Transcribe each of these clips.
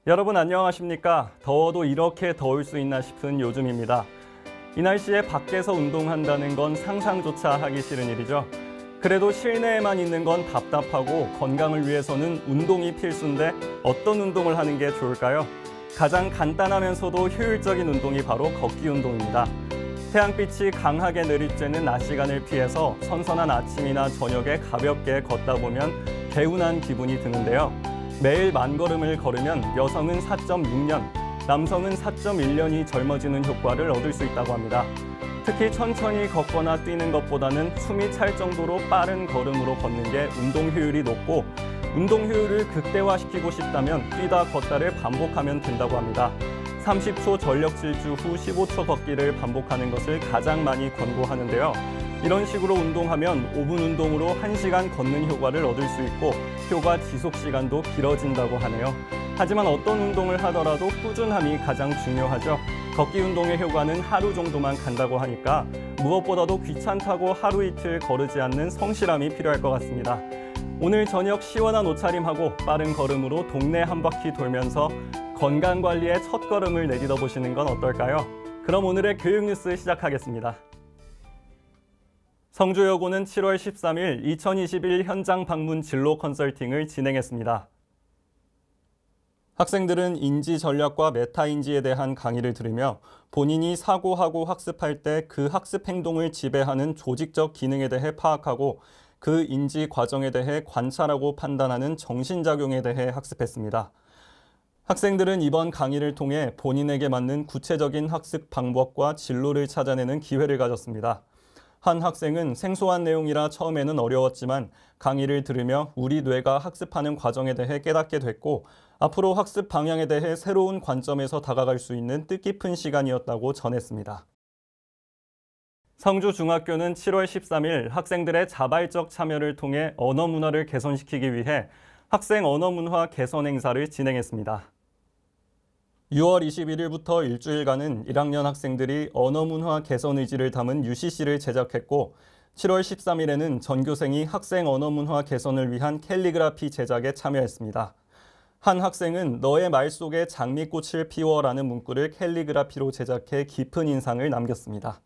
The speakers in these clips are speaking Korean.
여러분 안녕하십니까? 더워도 이렇게 더울 수 있나 싶은 요즘입니다. 이 날씨에 밖에서 운동한다는 건 상상조차 하기 싫은 일이죠. 그래도 실내에만 있는 건 답답하고 건강을 위해서는 운동이 필수인데 어떤 운동을 하는 게 좋을까요? 가장 간단하면서도 효율적인 운동이 바로 걷기 운동입니다. 태양빛이 강하게 내릴 쬐는 낮 시간을 피해서 선선한 아침이나 저녁에 가볍게 걷다 보면 개운한 기분이 드는데요. 매일 만걸음을 걸으면 여성은 4.6년, 남성은 4.1년이 젊어지는 효과를 얻을 수 있다고 합니다. 특히 천천히 걷거나 뛰는 것보다는 숨이 찰 정도로 빠른 걸음으로 걷는 게 운동 효율이 높고, 운동 효율을 극대화시키고 싶다면 뛰다 걷다를 반복하면 된다고 합니다. 30초 전력 질주 후 15초 걷기를 반복하는 것을 가장 많이 권고하는데요. 이런 식으로 운동하면 5분 운동으로 1시간 걷는 효과를 얻을 수 있고 효과 지속 시간도 길어진다고 하네요. 하지만 어떤 운동을 하더라도 꾸준함이 가장 중요하죠. 걷기 운동의 효과는 하루 정도만 간다고 하니까 무엇보다도 귀찮다고 하루 이틀 거르지 않는 성실함이 필요할 것 같습니다. 오늘 저녁 시원한 옷차림하고 빠른 걸음으로 동네 한 바퀴 돌면서 건강관리의 첫걸음을 내딛어 보시는 건 어떨까요? 그럼 오늘의 교육 뉴스 시작하겠습니다. 성주여고는 7월 13일 2021 현장 방문 진로 컨설팅을 진행했습니다. 학생들은 인지 전략과 메타 인지에 대한 강의를 들으며 본인이 사고하고 학습할 때 그 학습 행동을 지배하는 조직적 기능에 대해 파악하고 그 인지 과정에 대해 관찰하고 판단하는 정신작용에 대해 학습했습니다. 학생들은 이번 강의를 통해 본인에게 맞는 구체적인 학습 방법과 진로를 찾아내는 기회를 가졌습니다. 한 학생은 생소한 내용이라 처음에는 어려웠지만 강의를 들으며 우리 뇌가 학습하는 과정에 대해 깨닫게 됐고 앞으로 학습 방향에 대해 새로운 관점에서 다가갈 수 있는 뜻깊은 시간이었다고 전했습니다. 성주중학교는 7월 13일 학생들의 자발적 참여를 통해 언어 문화를 개선시키기 위해 학생 언어 문화 개선 행사를 진행했습니다. 6월 21일부터 일주일간은 1학년 학생들이 언어 문화 개선 의지를 담은 UCC를 제작했고 7월 13일에는 전교생이 학생 언어 문화 개선을 위한 캘리그라피 제작에 참여했습니다. 한 학생은 너의 말 속에 장미꽃을 피워라는 문구를 캘리그라피로 제작해 깊은 인상을 남겼습니다.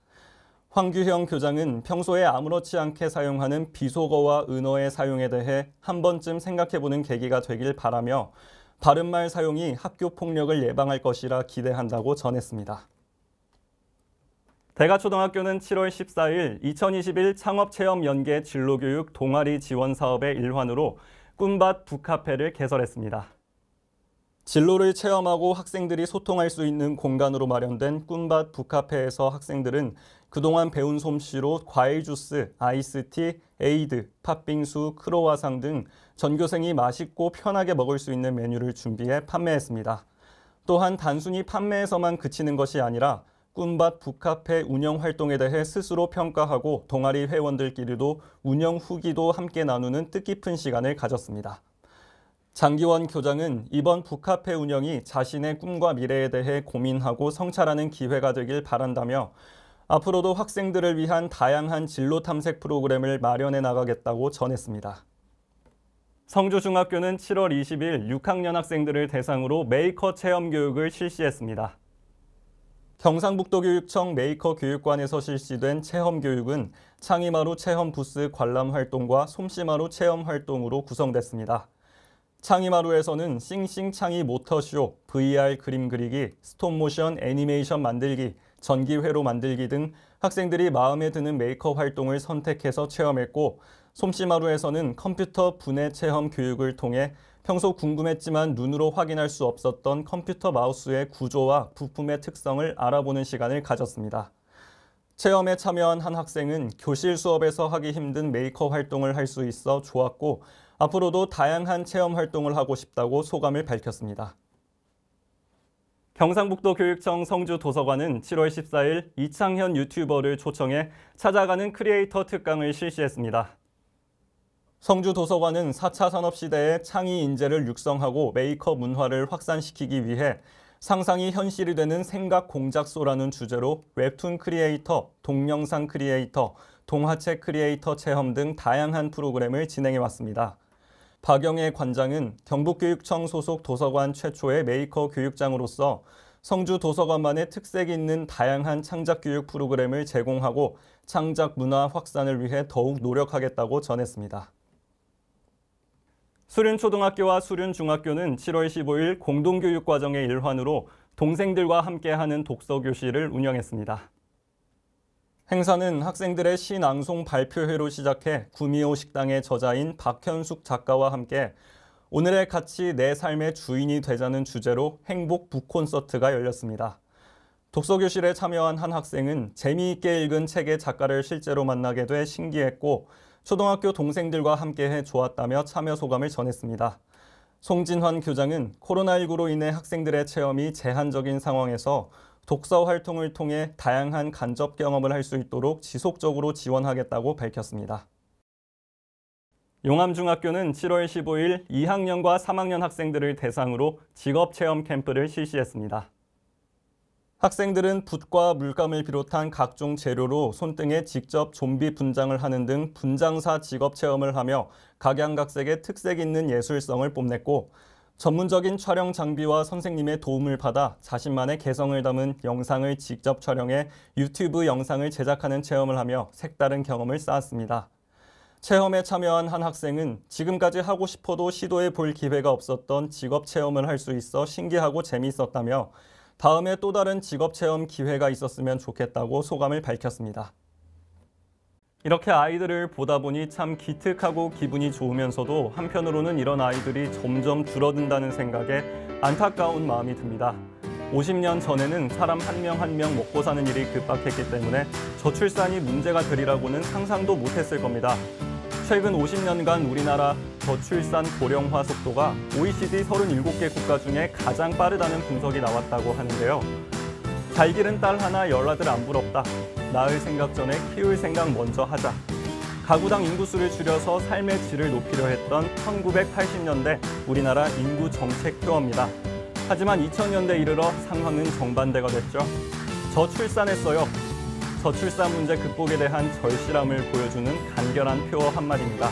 황규형 교장은 평소에 아무렇지 않게 사용하는 비속어와 은어의 사용에 대해 한 번쯤 생각해보는 계기가 되길 바라며 바른말 사용이 학교 폭력을 예방할 것이라 기대한다고 전했습니다. 대가초등학교는 7월 14일 2021 창업체험연계 진로교육 동아리 지원 사업의 일환으로 꿈밭 북카페를 개설했습니다. 진로를 체험하고 학생들이 소통할 수 있는 공간으로 마련된 꿈밭 북카페에서 학생들은 그동안 배운 솜씨로 과일 주스, 아이스티, 에이드, 팥빙수, 크로와상 등 전교생이 맛있고 편하게 먹을 수 있는 메뉴를 준비해 판매했습니다. 또한 단순히 판매에서만 그치는 것이 아니라 꿈밭 북카페 운영 활동에 대해 스스로 평가하고 동아리 회원들끼리도 운영 후기도 함께 나누는 뜻깊은 시간을 가졌습니다. 장기원 교장은 이번 북카페 운영이 자신의 꿈과 미래에 대해 고민하고 성찰하는 기회가 되길 바란다며 앞으로도 학생들을 위한 다양한 진로 탐색 프로그램을 마련해 나가겠다고 전했습니다. 성주중학교는 7월 20일 6학년 학생들을 대상으로 메이커 체험 교육을 실시했습니다. 경상북도교육청 메이커 교육관에서 실시된 체험 교육은 창의마루 체험 부스 관람 활동과 솜씨마루 체험 활동으로 구성됐습니다. 창의마루에서는 싱싱 창의 모터쇼, VR 그림 그리기, 스톱모션 애니메이션 만들기, 전기회로 만들기 등 학생들이 마음에 드는 메이커 활동을 선택해서 체험했고 솜씨마루에서는 컴퓨터 분해 체험 교육을 통해 평소 궁금했지만 눈으로 확인할 수 없었던 컴퓨터 마우스의 구조와 부품의 특성을 알아보는 시간을 가졌습니다. 체험에 참여한 한 학생은 교실 수업에서 하기 힘든 메이커 활동을 할 수 있어 좋았고 앞으로도 다양한 체험 활동을 하고 싶다고 소감을 밝혔습니다. 경상북도 교육청 성주도서관은 7월 14일 이창현 유튜버를 초청해 찾아가는 크리에이터 특강을 실시했습니다. 성주도서관은 4차 산업시대의 창의 인재를 육성하고 메이커 문화를 확산시키기 위해 상상이 현실이 되는 생각 공작소라는 주제로 웹툰 크리에이터, 동영상 크리에이터, 동화책 크리에이터 체험 등 다양한 프로그램을 진행해 왔습니다. 박영애 관장은 경북교육청 소속 도서관 최초의 메이커 교육장으로서 성주 도서관만의 특색 있는 다양한 창작교육 프로그램을 제공하고 창작 문화 확산을 위해 더욱 노력하겠다고 전했습니다. 수륜초등학교와 수륜중학교는 7월 15일 공동교육과정의 일환으로 동생들과 함께하는 독서교실을 운영했습니다. 행사는 학생들의 시낭송 발표회로 시작해 구미호 식당의 저자인 박현숙 작가와 함께 오늘의 가치 내 삶의 주인이 되자는 주제로 행복 북콘서트가 열렸습니다. 독서교실에 참여한 한 학생은 재미있게 읽은 책의 작가를 실제로 만나게 돼 신기했고 초등학교 동생들과 함께해 좋았다며 참여 소감을 전했습니다. 송진환 교장은 코로나19로 인해 학생들의 체험이 제한적인 상황에서 독서 활동을 통해 다양한 간접 경험을 할 수 있도록 지속적으로 지원하겠다고 밝혔습니다. 용암중학교는 7월 15일 2학년과 3학년 학생들을 대상으로 직업체험 캠프를 실시했습니다. 학생들은 붓과 물감을 비롯한 각종 재료로 손등에 직접 좀비 분장을 하는 등 분장사 직업체험을 하며 각양각색의 특색 있는 예술성을 뽐냈고 전문적인 촬영 장비와 선생님의 도움을 받아 자신만의 개성을 담은 영상을 직접 촬영해 유튜브 영상을 제작하는 체험을 하며 색다른 경험을 쌓았습니다. 체험에 참여한 한 학생은 지금까지 하고 싶어도 시도해 볼 기회가 없었던 직업 체험을 할 수 있어 신기하고 재미있었다며 다음에 또 다른 직업 체험 기회가 있었으면 좋겠다고 소감을 밝혔습니다. 이렇게 아이들을 보다 보니 참 기특하고 기분이 좋으면서도 한편으로는 이런 아이들이 점점 줄어든다는 생각에 안타까운 마음이 듭니다. 50년 전에는 사람 한 명 한 명 먹고 사는 일이 급박했기 때문에 저출산이 문제가 되리라고는 상상도 못했을 겁니다. 최근 50년간 우리나라 저출산 고령화 속도가 OECD 37개 국가 중에 가장 빠르다는 분석이 나왔다고 하는데요. 잘 기른 딸 하나 열아들 안 부럽다. 낳을 생각 전에 키울 생각 먼저 하자. 가구당 인구수를 줄여서 삶의 질을 높이려 했던 1980년대 우리나라 인구 정책 표어입니다. 하지만 2000년대 이르러 상황은 정반대가 됐죠. 저출산했어요. 저출산 문제 극복에 대한 절실함을 보여주는 간결한 표어 한마디입니다.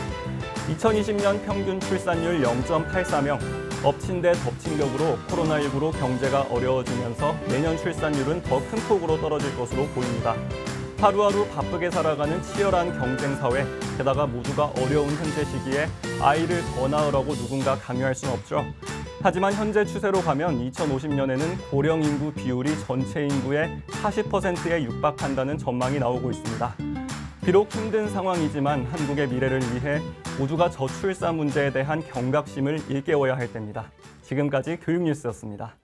2020년 평균 출산율 0.84명, 엎친 데 덮친 격으로 코로나19로 경제가 어려워지면서 내년 출산율은 더 큰 폭으로 떨어질 것으로 보입니다. 하루하루 바쁘게 살아가는 치열한 경쟁 사회, 게다가 모두가 어려운 현재 시기에 아이를 더 낳으라고 누군가 강요할 수는 없죠. 하지만 현재 추세로 가면 2050년에는 고령 인구 비율이 전체 인구의 40%에 육박한다는 전망이 나오고 있습니다. 비록 힘든 상황이지만 한국의 미래를 위해 모두가 저출산 문제에 대한 경각심을 일깨워야 할 때입니다. 지금까지 교육뉴스였습니다.